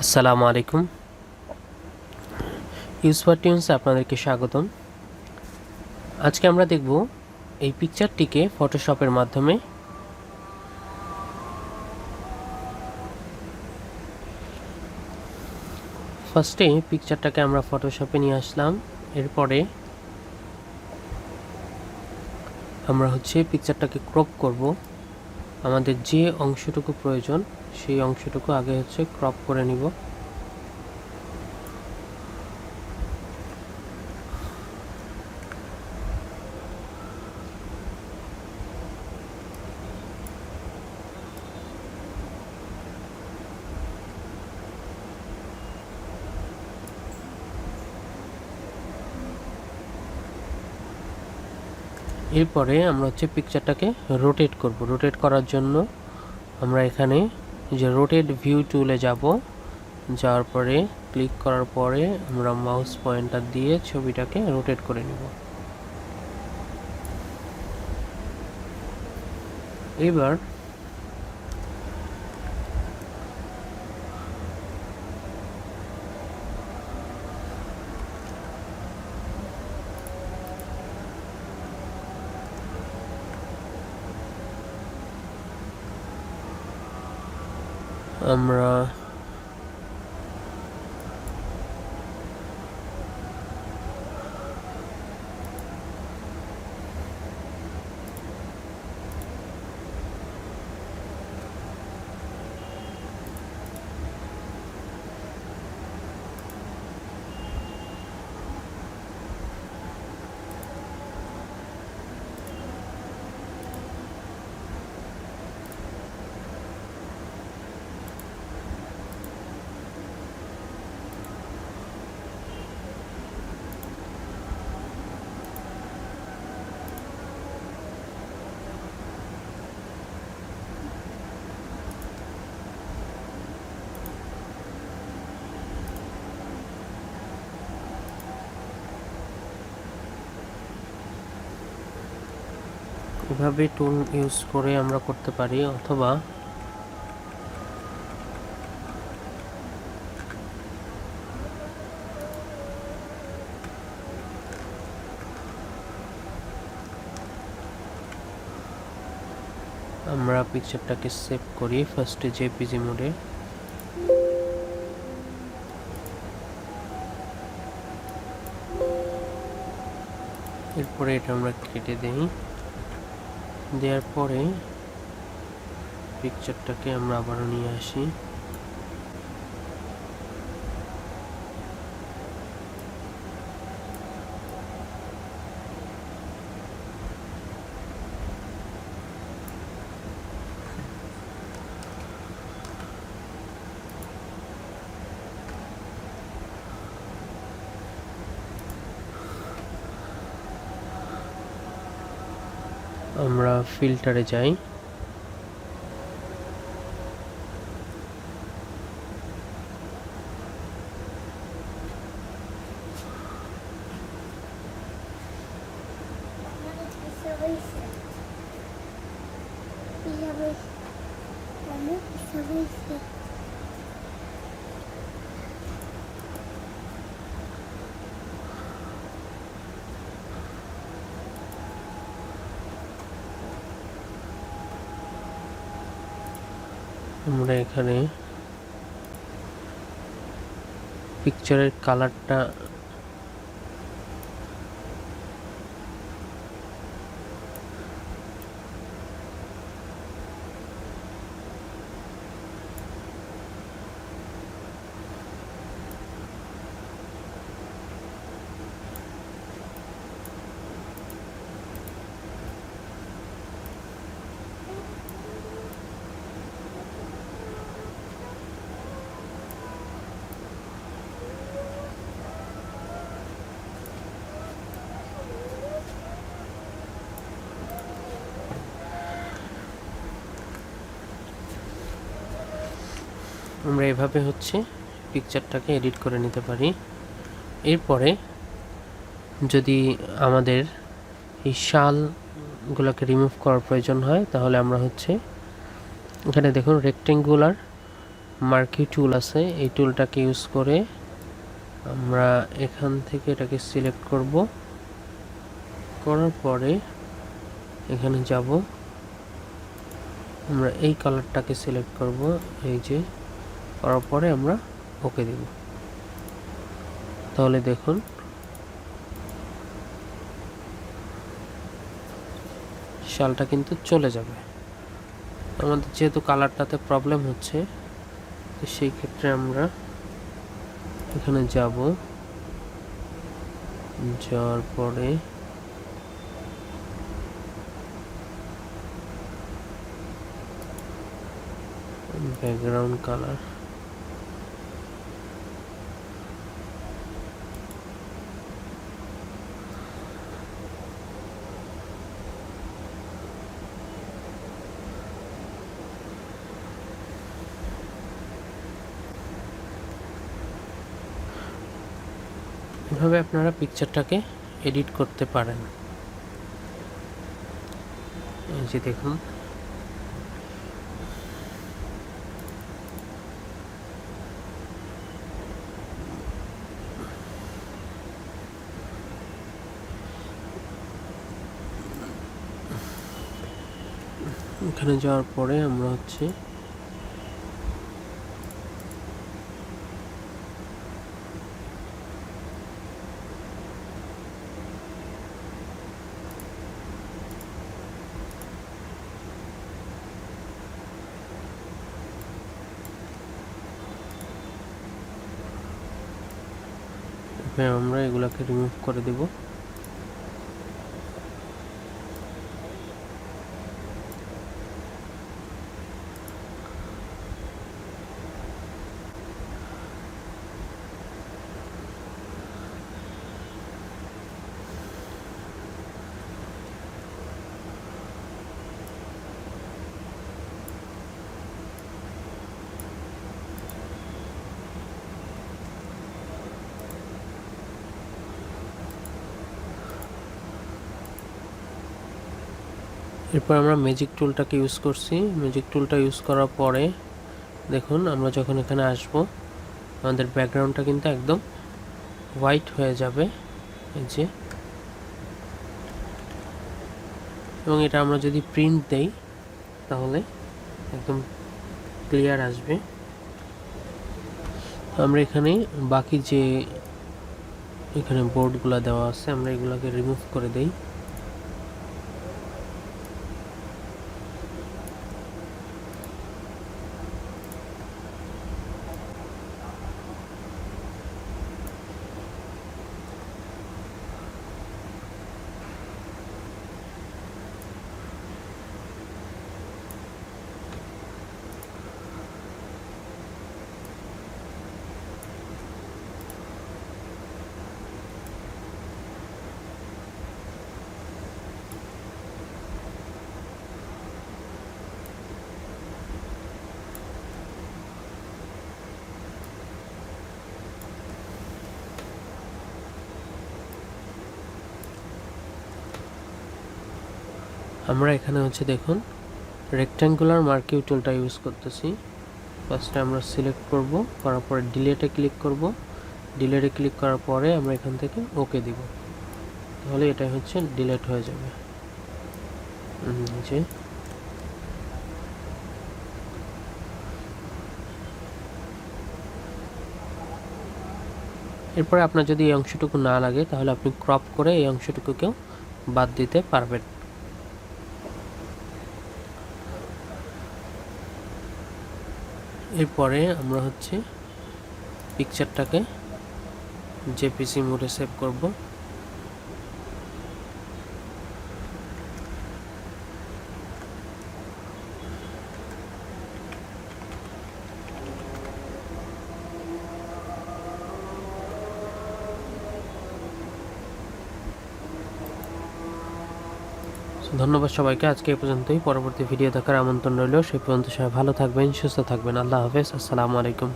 আসসালামু আলাইকুম। ইউসফর টিউনসে আপনাদেরকে স্বাগতম। আজকে আমরা দেখব এই পিকচারটিকে ফটোশপের মাধ্যমে ফার্স্টে পিকচারটাকে আমরা ফটোশপে নিয়ে আসলাম। এরপরে আমরা পিকচারটাকে ক্রপ করব। আমাদের যে অংশটুকু প্রয়োজন সেই অংশটুকু আগে ক্রপ করে নিব। এরপরে আমরা পিকচারটাকে রোটেট করব। রোটেট করার জন্য আমরা এখানে যে রোটেট ভিউ টুলে যাব। যাওয়ার পরে ক্লিক করার পরে আমরা মাউস পয়েন্টার দিয়ে ছবিটাকে রোটেট করে নিব। এবার আমরা এভাবে টুল ইউজ করে আমরা করতে পারি, অথবা আমরা পিকচারটাকে সেভ করি ফার্স্টে জেপিজি মোডে। এরপরে এটা আমরা কেটে দেই। দেওয়ার পরে পিকচারটাকে আমরা আবারও নিয়ে আসি। আমরা ফিল্টারে যাই। আমরা এখানে পিকচারের কালারটা আমরা এভাবে পিকচারটাকে এডিট করে নিতে পারি। এরপরে যদি আমাদের এই শালগুলোকে রিমুভ করার প্রয়োজন হয়, তাহলে আমরা এখানে দেখুন রেক্টেঙ্গুলার মার্কি টুল আছে, এই টুলটাকে ইউজ করে আমরা এখান থেকে এটাকে সিলেক্ট করব। করার পরে এখানে যাব, আমরা এই কালারটাকে সিলেক্ট করব, এই যে করার পরে আমরা ওকে দিব। তাহলে দেখুন শালটা কিন্তু চলে যাবে। আমাদের যেহেতু কালারটাতে প্রবলেম হচ্ছে, তো সেই ক্ষেত্রে আমরা এখানে যাব, যাওয়ার পরে ব্যাকগ্রাউন্ড কালার, এভাবে আপনারা পিকচারটাকে এডিট করতে পারেন। এই যে দেখুন এখানে যাওয়ার পরে আমরা হচ্ছে আমরা এগুলাকে রিমুভ করে দেব। এরপর আমরা ম্যাজিক টুলটাকে ইউজ করছি। ম্যাজিক টুলটা ইউজ করার পরে দেখুন আমরা যখন এখানে আসব, আমাদের ব্যাকগ্রাউন্ডটা কিন্তু একদম হোয়াইট হয়ে যাবে, এই যে। এবং এটা আমরা যদি প্রিন্ট দেই তাহলে একদম ক্লিয়ার আসবে। আমরা এখানে বাকি যে এখানে বোর্ডগুলো দেওয়া আছে, আমরা এগুলোকে রিমুভ করে দেই। আমরা এখানে হচ্ছে দেখুন রেক্ট্যাঙ্গুলার মার্কিং টুলটা ইউজ করতেছি। ফার্স্টে আমরা সিলেক্ট করব, করার পরে ডিলেটে ক্লিক করব। ডিলেটে ক্লিক করার পরে আমরা এখান থেকে ওকে দিব, তাহলে এটাই হচ্ছে ডিলেট হয়ে যাবে। যে এরপরে আপনার যদি এই অংশটুকু না লাগে তাহলে আপনি ক্রপ করে এই অংশটুকুকেও বাদ দিতে পারবেন। এরপরে আমরা হচ্ছে পিকচারটাকে জেপিজি মোডে সেভ করব। ধন্যবাদ সবাইকে, আজকে এই পর্যন্তই। পরবর্তী ভিডিও দেখার আমন্ত্রণ রইল। সেই পর্যন্ত সবাই ভালো থাকবেন, সুস্থ থাকবেন। আল্লাহ হাফেজ, আসসালামু আলাইকুম।